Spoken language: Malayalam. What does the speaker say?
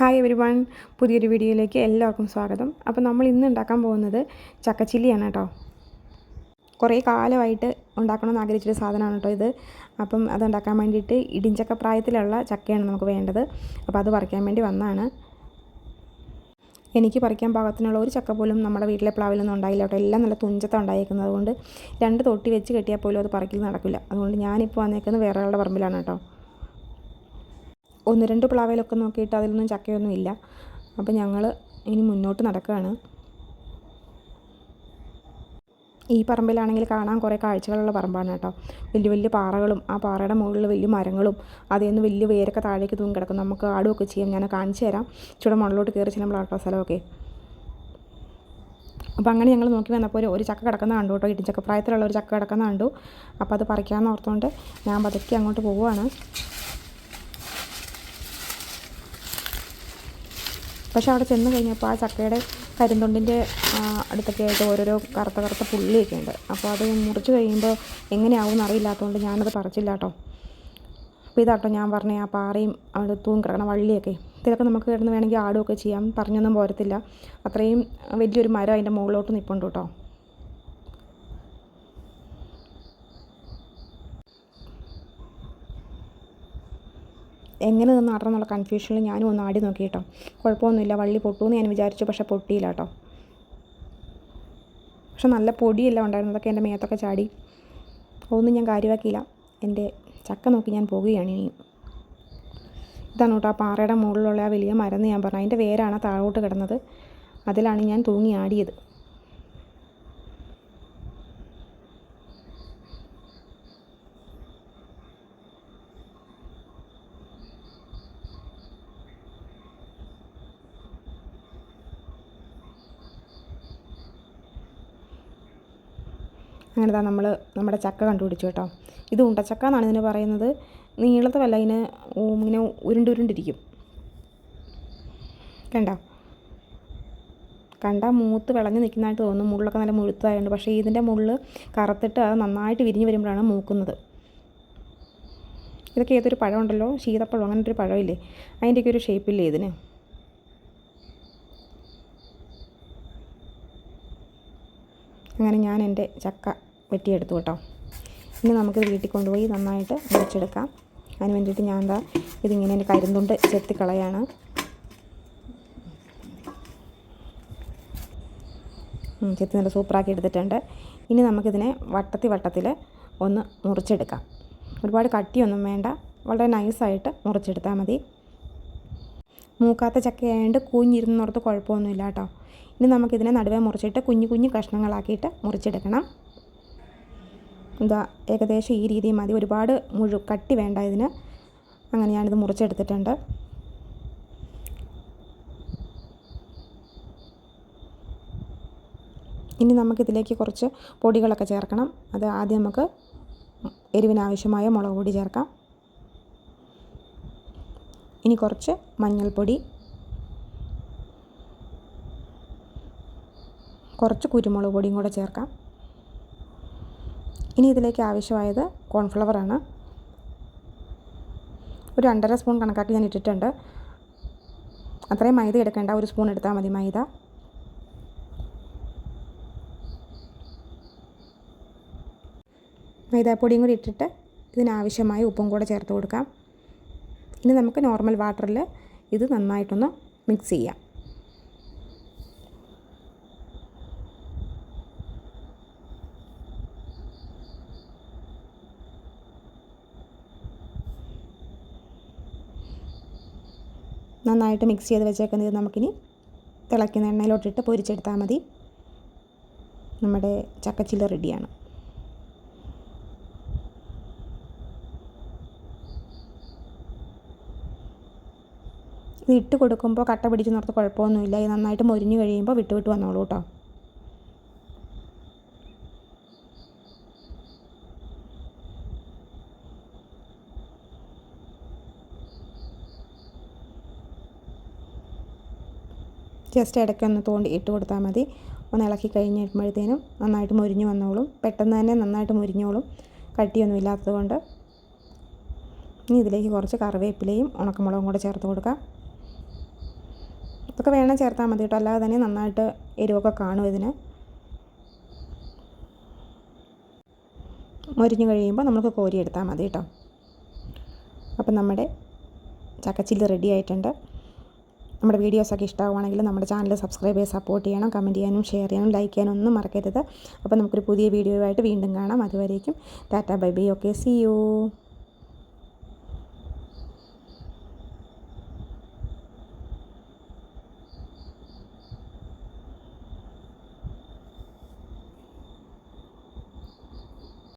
ഹായ് എവരിവൺ, പുതിയൊരു വീഡിയോയിലേക്ക് എല്ലാവർക്കും സ്വാഗതം. അപ്പോൾ നമ്മൾ ഇന്ന് ഉണ്ടാക്കാൻ പോകുന്നത് ചക്കച്ചില്ലിയാണ് കേട്ടോ. കുറേ കാലമായിട്ട് ഉണ്ടാക്കണമെന്ന് ആഗ്രഹിച്ചൊരു സാധനമാണ് കേട്ടോ ഇത്. അപ്പം അതുണ്ടാക്കാൻ വേണ്ടിയിട്ട് ഇടിഞ്ചക്ക പ്രായത്തിലുള്ള ചക്കയാണ് നമുക്ക് വേണ്ടത്. അപ്പോൾ അത് പറിക്കാൻ വേണ്ടി വന്നതാണ്. എനിക്ക് പറിക്കാൻ പാകത്തിനുള്ള ഒരു ചക്ക പോലും നമ്മുടെ വീട്ടിലെ പ്ലാവിലൊന്നും ഉണ്ടായില്ല കേട്ടോ. എല്ലാം നല്ല തുഞ്ചത്താണ് ഉണ്ടായിരിക്കുന്നത്. അതുകൊണ്ട് 2 തൊട്ടി വെച്ച് കെട്ടിയാൽ പോലും അത് പറിക്കൽ നടക്കില്ല. അതുകൊണ്ട് ഞാനിപ്പോൾ വന്നേക്കുന്നത് വേറെ ആളുടെ പറമ്പിലാണ് കേട്ടോ. 1-2 പ്ലാവിലൊക്കെ നോക്കിയിട്ട് അതിലൊന്നും ചക്കയൊന്നും ഇല്ല. അപ്പോൾ ഞങ്ങൾ ഇനി മുന്നോട്ട് നടക്കുകയാണ്. ഈ പറമ്പിലാണെങ്കിൽ കാണാൻ കുറേ കാഴ്ചകളുള്ള പറമ്പാണ് കേട്ടോ. വലിയ വലിയ പാറകളും ആ പാറയുടെ മുകളിൽ വലിയ മരങ്ങളും അതിൽ നിന്ന് വലിയ വേരൊക്കെ താഴേക്ക് തൂങ്ങി കിടക്കും. നമുക്ക് ആടുമൊക്കെ ചെയ്യാം. ഞാൻ കാണിച്ചു തരാം. ചൂടെ മുകളിലോട്ട് കയറി ചെല്ലുമ്പോൾ ആട്ടോ സ്ഥലമൊക്കെ. അപ്പോൾ അങ്ങനെ ഞങ്ങൾ നോക്കി വന്നപ്പോൾ ഒരു ചക്ക കിടക്കുന്ന കണ്ടു കേട്ടോ. ഇടിഞ്ചക്ക പ്രായത്തിലുള്ള ഒരു ചക്ക കിടക്കുന്ന കണ്ടു. അപ്പോൾ അത് പറിക്കാമെന്ന് ഓർത്തുകൊണ്ട് ഞാൻ പതുക്കെ അങ്ങോട്ട് പോവുകയാണ്. പക്ഷെ അവിടെ ചെന്ന് കഴിഞ്ഞപ്പോൾ ആ ചക്കയുടെ കരിന്തൊണ്ടിൻ്റെ അടുത്തൊക്കെ ആയിട്ട് ഓരോരോ കറുത്ത പുള്ളിയൊക്കെ ഉണ്ട്. അപ്പോൾ അത് മുറിച്ച് കഴിയുമ്പോൾ എങ്ങനെയാവും എന്നറിയില്ലാത്തതുകൊണ്ട് ഞാനത് പറിച്ചില്ല കേട്ടോ. അപ്പോൾ ഇതാട്ടോ ഞാൻ പറഞ്ഞ ആ പാറയും അവിടെ തൂങ്ങി കിടക്കണ വള്ളിയൊക്കെ. ഇതിലൊക്കെ നമുക്ക് കിടന്ന് വേണമെങ്കിൽ ആടുമൊക്കെ ചെയ്യാം. പറഞ്ഞൊന്നും പോരത്തില്ല. അത്രയും വലിയൊരു മരം അതിൻ്റെ മുകളിലോട്ട് നിൽപ്പുണ്ട് കേട്ടോ. എങ്ങനെ നിന്ന് നടണം എന്നുള്ള കൺഫ്യൂഷനിൽ ഞാനും ഒന്ന് ആടി നോക്കി കേട്ടോ. കുഴപ്പമൊന്നുമില്ല, വള്ളി പൊട്ടുമെന്ന് ഞാൻ വിചാരിച്ചു. പക്ഷേ പൊട്ടിയില്ല കേട്ടോ. പക്ഷെ നല്ല പൊടിയെല്ലാം ഉണ്ടായിരുന്നതൊക്കെ എൻ്റെ മേത്തൊക്കെ ചാടി. ഒന്നും ഞാൻ കാര്യമാക്കിയില്ല. എൻ്റെ ചക്ക നോക്കി ഞാൻ പോവുകയാണ് ഇനിയും. ഇതാണ് കേട്ടോ ആ പാറയുടെ മുകളിലുള്ള ആ വലിയ മരം എന്ന് ഞാൻ പറഞ്ഞു. അതിൻ്റെ വേരാണ് താഴോട്ട് കിടന്നത്. അതിലാണ് ഞാൻ തൂങ്ങി ആടിയത്. അങ്ങനെ നമ്മുടെ ചക്ക കണ്ടുപിടിച്ചു കേട്ടോ. ഇത് ഉണ്ടച്ചക്ക എന്നാണ് ഇതിന് പറയുന്നത്. നീളത്തല്ല, ഇങ്ങനെ ഉരുണ്ടിരിക്കും. കണ്ടാൽ മൂത്ത് വിളഞ്ഞ് നിൽക്കുന്നതായിട്ട് തോന്നും. മുള്ളൊക്കെ നല്ല മുഴുത്തതായുണ്ട്. പക്ഷേ ഇതിൻ്റെ മുള്ള് കറുത്തിട്ട് അത് നന്നായിട്ട് വിരിഞ്ഞ് വരുമ്പോഴാണ് മൂക്കുന്നത്. ഇതൊക്കെ ഏതൊരു പഴമുണ്ടല്ലോ, ശീതപ്പഴം, അങ്ങനത്തെ ഒരു പഴമില്ലേ, അതിൻ്റെയൊക്കെ ഒരു ഷേപ്പില്ലേ ഇതിന്. അങ്ങനെ ഞാൻ എൻ്റെ ചക്ക വെട്ടിയെടുത്തു കേട്ടോ. ഇനി നമുക്കിത് വീട്ടിൽ കൊണ്ടുപോയി നന്നായിട്ട് മുറിച്ചെടുക്കാം. അതിന് വേണ്ടിയിട്ട് ഞാൻ ഇതിങ്ങനെ എൻ്റെ കരിന്തുണ്ട് ചെത്തിക്കളയാണ്. ചെത്തി നല്ല സൂപ്പറാക്കി എടുത്തിട്ടുണ്ട്. ഇനി നമുക്കിതിനെ വട്ടത്തിൽ ഒന്ന് മുറിച്ചെടുക്കാം. ഒരുപാട് കട്ടിയൊന്നും വേണ്ട, വളരെ നൈസായിട്ട് മുറിച്ചെടുത്താൽ മതി. മൂക്കാത്ത ചക്കയായതുകൊണ്ട് കുഞ്ഞിരുന്നോർത്ത് കുഴപ്പമൊന്നുമില്ല കേട്ടോ. ഇനി നമുക്കിതിനെ നടുവേ മുറിച്ചിട്ട് കുഞ്ഞു കഷ്ണങ്ങളാക്കിയിട്ട് മുറിച്ചെടുക്കണം. ഏകദേശം ഈ രീതി മതി. ഒരുപാട് കട്ടി വേണ്ട ഇതിന്. അങ്ങനെ ഞാനിത് മുറിച്ചെടുത്തിട്ടുണ്ട്. ഇനി നമുക്കിതിലേക്ക് കുറച്ച് പൊടികളൊക്കെ ചേർക്കണം. അത് ആദ്യം നമുക്ക് എരിവിനാവശ്യമായ മുളക് പൊടി ചേർക്കാം. ഇനി കുറച്ച് മഞ്ഞൾപ്പൊടി, കുറച്ച് കുരുമുളക് പൊടിയും കൂടെ ചേർക്കാം. ഇനി ഇതിലേക്ക് ആവശ്യമായത് കോൺഫ്ലവറാണ്. ഒരു 1.5 സ്പൂൺ കണക്കാക്കി ഞാൻ ഇട്ടിട്ടുണ്ട്. അത്രയും മൈദ എടുക്കേണ്ട, 1 സ്പൂൺ എടുത്താൽ മതി മൈദ. മൈദാപ്പൊടിയും കൂടി ഇട്ടിട്ട് ഇതിനാവശ്യമായ ഉപ്പും കൂടെ ചേർത്ത് കൊടുക്കാം. ഇനി നമുക്ക് നോർമൽ വാട്ടറിൽ ഇത് നന്നായിട്ടൊന്ന് മിക്സ് ചെയ്യാം. നന്നായിട്ട് മിക്സ് ചെയ്ത് വെച്ചേക്കുന്നത് നമുക്കിനി തിളയ്ക്കുന്ന എണ്ണയിലോട്ടിട്ട് പൊരിച്ചെടുത്താൽ മതി. നമ്മുടെ ചക്കച്ചില്ലി റെഡിയാണ്. ഇത് ഇട്ട് കൊടുക്കുമ്പോൾ കട്ട പിടിച്ച് നിർത്ത് കുഴപ്പമൊന്നുമില്ല. ഇത് നന്നായിട്ട് മൊരിഞ്ഞ് കഴിയുമ്പോൾ വിട്ട് വന്നോളൂ കേട്ടോ. ജസ്റ്റ് ഇടയ്ക്കൊന്ന് തോണ്ടി ഇട്ട് കൊടുത്താൽ മതി. ഒന്ന് ഇളക്കി കഴിഞ്ഞപ്പോഴത്തേനും നന്നായിട്ട് മൊരിഞ്ഞ് വന്നോളും. പെട്ടെന്ന് തന്നെ നന്നായിട്ട് മൊരിഞ്ഞോളും, കട്ടിയൊന്നും ഇല്ലാത്തത് കൊണ്ട്. ഇനി ഇതിലേക്ക് കുറച്ച് കറിവേപ്പിലയും ഉണക്കമുളകും കൂടെ ചേർത്ത് കൊടുക്കാം. ഇതൊക്കെ വേണം ചേർത്താൽ മതി കേട്ടോ, അല്ലാതെ തന്നെ നന്നായിട്ട് എരിവൊക്കെ കാണും ഇതിന്. മൊരിഞ്ഞ് കഴിയുമ്പോൾ നമുക്ക് കോരിയെടുത്താൽ മതി കേട്ടോ. അപ്പം നമ്മുടെ ചക്കച്ചില്ലി റെഡി ആയിട്ടുണ്ട്. നമ്മുടെ വീഡിയോസൊക്കെ ഇഷ്ടമാവുകയാണെങ്കിൽ നമ്മുടെ ചാനൽ സബ്സ്ക്രൈബ് ചെയ്ത് സപ്പോർട്ട് ചെയ്യണം. കമൻറ്റ് ചെയ്യാനും ഷെയർ ചെയ്യാനും ലൈക്ക് ചെയ്യാനും ഒന്നും മറക്കരുത്. അപ്പോൾ നമുക്കൊരു പുതിയ വീഡിയോയുമായിട്ട് വീണ്ടും കാണാം. അതുവരേക്കും tata bye bye. Okay, see U.